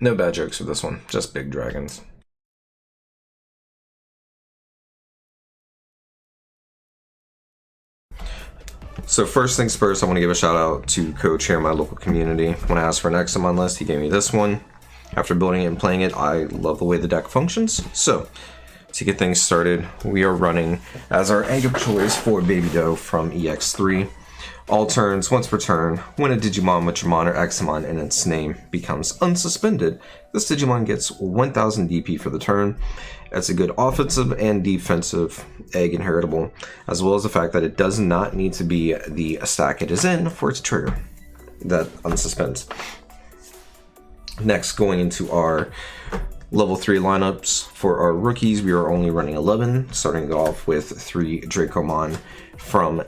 No bad jokes with this one, just big dragons. So first things first, I want to give a shout out to Coach here in my local community. When I asked for an Examon list, he gave me this one. After building it and playing it, I love the way the deck functions. So to get things started, we are running as our egg of choice for Baby Doe from EX3. All turns, once per turn, when a Digimon with Dramon or Examon in its name becomes unsuspended, this Digimon gets 1000 DP for the turn. It's a good offensive and defensive egg inheritable, as well as the fact that it does not need to be the stack it is in for it to trigger that unsuspends. Next, going into our level 3 lineups for our rookies, we are only running 11, starting off with 3 Dracomon from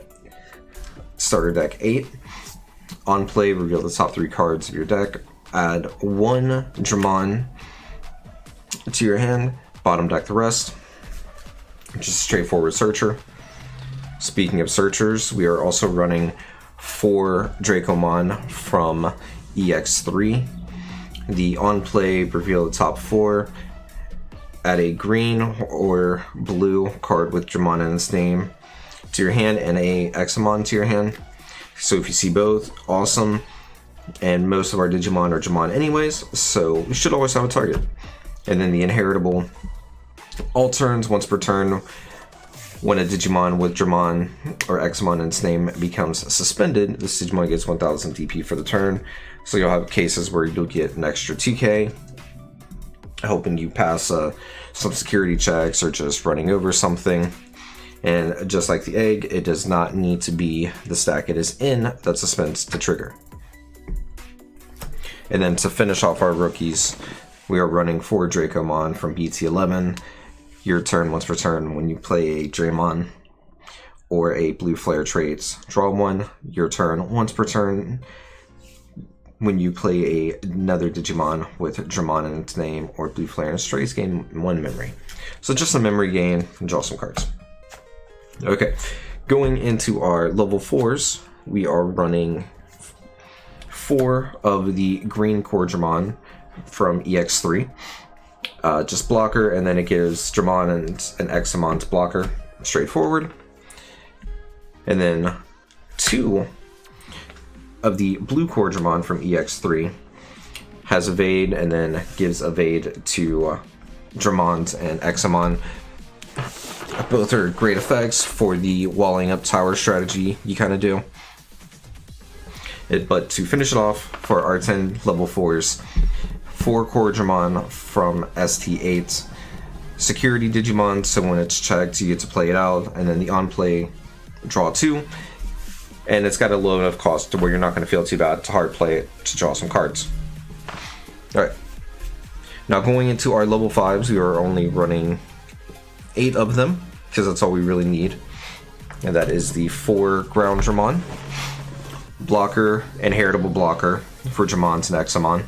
starter deck 8. On play, reveal the top 3 cards of your deck. Add 1 Dramon to your hand. Bottom deck the rest. Just straightforward searcher. Speaking of searchers, we are also running 4 Dracomon from EX3. The on play, reveal the top 4. Add a green or blue card with Dramon in its name to your hand and a Examon to your hand. So if you see both, awesome. And most of our Digimon are Dramon anyways, so we should always have a target. And then the inheritable, all turns, once per turn, when a Digimon with Dramon or Examon in its name becomes suspended, this Digimon gets 1000 DP for the turn. So you'll have cases where you'll get an extra 2k, hoping you pass some security checks or just running over something. And just like the egg, it does not need to be the stack it is in that suspends to trigger. And then to finish off our rookies, we are running 4 Dracomon from BT11. Your turn, once per turn, when you play a Draymon or a Blue Flare traits, draw 1. Your turn, once per turn, when you play another Digimon with Dramon in its name or Blue Flare in its traits, gain 1 memory. So just a memory gain and draw some cards. Okay, going into our level 4s, we are running 4 of the green core Dramon from EX3. Just blocker, and then it gives Dramon and Examon's blocker, straightforward. And then 2 of the blue core Dramon from EX3 has evade, and then gives evade to Dramon and Examon. Both are great effects for the walling up tower strategy you kind of do. But to finish it off, for our 10 level 4s, 4 core Dramon from ST8. Security Digimon, so when it's checked, you get to play it out, and then the on play, draw 2. And it's got a low enough cost to where you're not going to feel too bad to hard play it to draw some cards. Alright. Now going into our level 5s, we are only running 8 of them, because that's all we really need. And that is the 4 ground Dramon. Blocker, inheritable blocker for Dramon and Examon.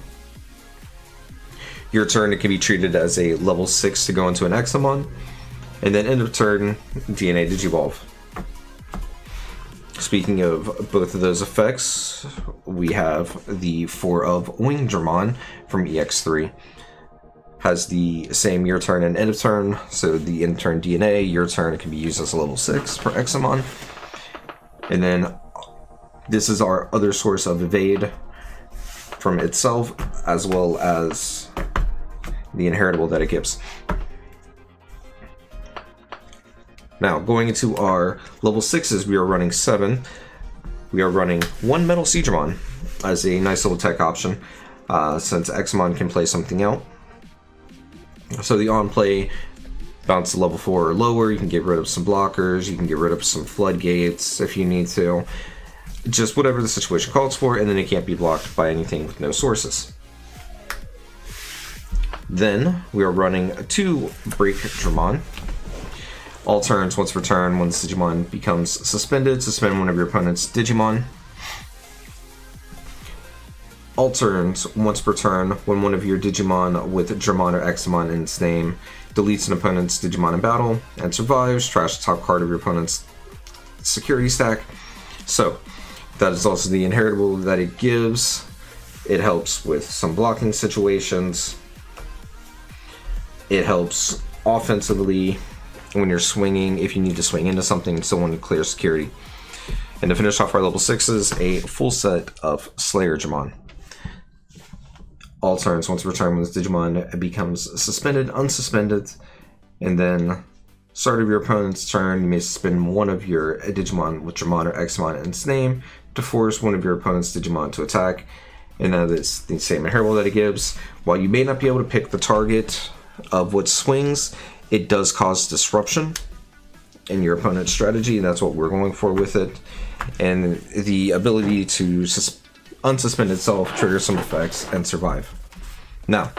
Your turn, it can be treated as a level 6 to go into an Examon. And then end of turn, DNA Digivolve. Speaking of both of those effects, we have the 4 of Wing Dramon from EX3. Has the same your turn and end of turn, so the end of turn DNA, your turn, it can be used as a level 6 for Examon. And then this is our other source of evade from itself, as well as the inheritable that it gives. Now, going into our level 6s, we are running 7. We are running 1 Metal Seedramon as a nice little tech option, since Examon can play something out. So the on play, bounce to level 4 or lower, you can get rid of some blockers, you can get rid of some floodgates if you need to. Just whatever the situation calls for, and then it can't be blocked by anything with no sources. Then we are running 2 Break Dramon. All turns, once per turn, when this Digimon becomes suspended, suspend one of your opponent's Digimon. All turns, once per turn, when one of your Digimon with Dramon or Examon in its name deletes an opponent's Digimon in battle and survives, trash the top card of your opponent's security stack. So, that is also the inheritable that it gives. It helps with some blocking situations. It helps offensively when you're swinging, if you need to swing into something, someone to clear security. And to finish off our level 6s, a full set of Slayer Digimon. All turns, once per turn, when this Digimon becomes suspended, unsuspended, and then start of your opponent's turn, you may suspend one of your Digimon with Dramon or Examon in its name to force one of your opponent's Digimon to attack. And that is the same inheritable that it gives. While you may not be able to pick the target of what swings, it does cause disruption in your opponent's strategy, and that's what we're going for with it. And the ability to unsuspend itself, trigger some effects, and survive. Now,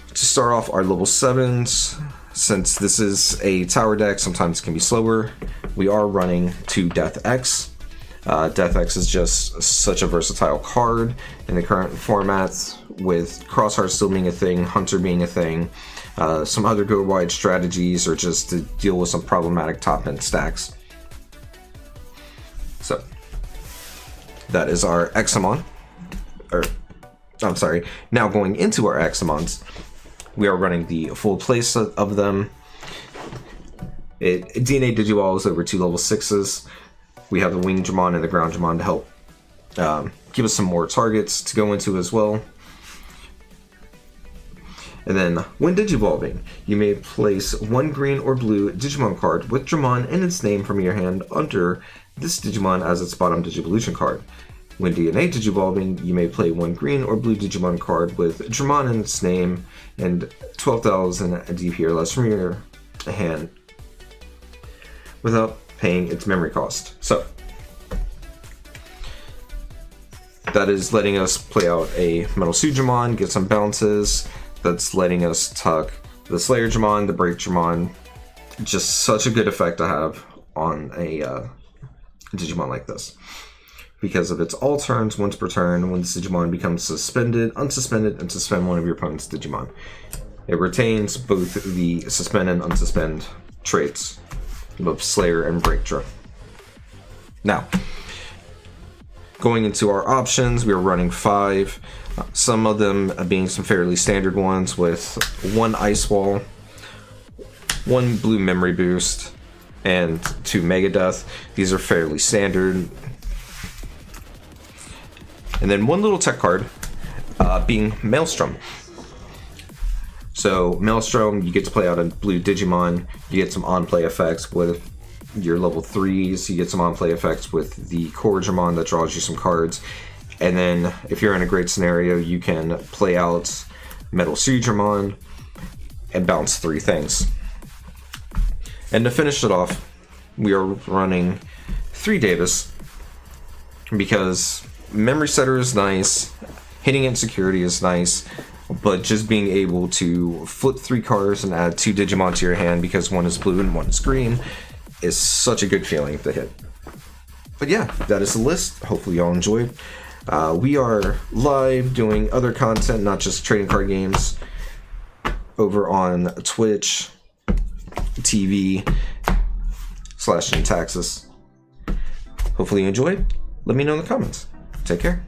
to start off our level 7s, since this is a tower deck, sometimes it can be slower, we are running 2 Death X. Death X is just such a versatile card in the current format, with Crossheart still being a thing, Hunter being a thing, some other go-wide strategies, or just to deal with some problematic top-end stacks. So, that is our Examon. Now going into our Examons, we are running the full playset of them. DNA Digiwall is over 2 level 6s. We have the Wing Dramon and the Ground Dramon to help give us some more targets to go into as well. And then, when Digivolving, you may place 1 green or blue Digimon card with Dramon and its name from your hand under this Digimon as its bottom Digivolution card. When DNA Digivolving, you may play 1 green or blue Digimon card with Dramon and its name and 12,000 DP or less from your hand without paying its memory cost. So, that is letting us play out a Metal Suit Dramon, get some bounces. That's letting us tuck the Slayer Dramon, the Break Dramon. Just such a good effect to have on a Digimon like this. Because of its all turns, once per turn, when this Digimon becomes suspended, unsuspended, and suspend one of your opponent's Digimon. It retains both the suspend and unsuspend traits of Slayer and Break Dra. Now, going into our options, we are running 5. Some of them being some fairly standard ones with 1 Ice Wall, 1 Blue Memory Boost, and 2 Mega Death. These are fairly standard. And then 1 little tech card being Maelstrom. So Maelstrom, you get to play out a blue Digimon, you get some on-play effects with your level 3s, you get some on-play effects with the core Dramon that draws you some cards. And then, if you're in a great scenario, you can play out Metal Suit Dramon and bounce 3 things. And to finish it off, we are running 3 Davis, because Memory Setter is nice, hitting in security is nice, but just being able to flip 3 cards and add 2 Digimon to your hand because 1 is blue and 1 is green is such a good feeling to hit. But yeah, that is the list. Hopefully y'all enjoyed. We are live doing other content, not just trading card games, over on Twitch TV /Ntaxis. Hopefully you enjoyed. Let me know in the comments. Take care.